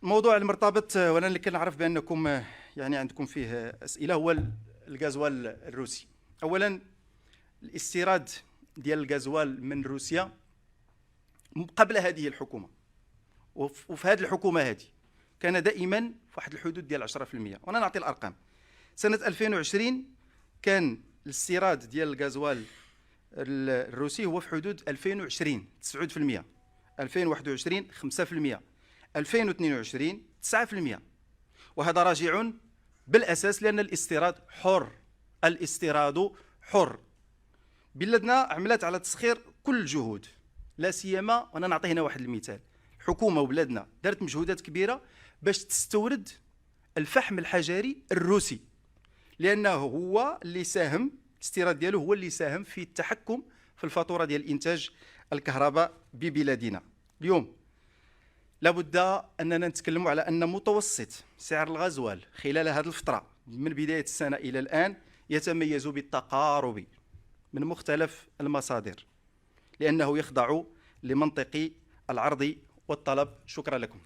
الموضوع المرتبط وانا اللي كنعرف بانكم يعني عندكم فيه اسئله هو الغازوال الروسي. اولا الاستيراد ديال الغازوال من روسيا قبل هذه الحكومه وفي هذه الحكومه هذه كان دائما في واحد الحدود ديال 10%. وانا نعطي الارقام. سنه 2020 كان الاستيراد ديال الغازوال الروسي هو في حدود 2020 9%، 2021 5%، 2022 9%. وهذا راجع بالاساس لان الاستيراد حر، الاستيراد حر. بلادنا عملت على تسخير كل الجهود، لا سيما وانا نعطي هنا واحد المثال. الحكومه وبلادنا دارت مجهودات كبيره باش تستورد الفحم الحجري الروسي، لانه هو اللي ساهم، الاستيراد ديالو هو اللي ساهم في التحكم في الفاتوره ديال انتاج الكهرباء ببلادنا. اليوم لابد اننا نتكلموا على ان متوسط سعر الغازوال خلال هذه الفتره من بدايه السنه الى الان يتميز بالتقارب من مختلف المصادر، لانه يخضع لمنطق العرض والطلب. شكرا لكم.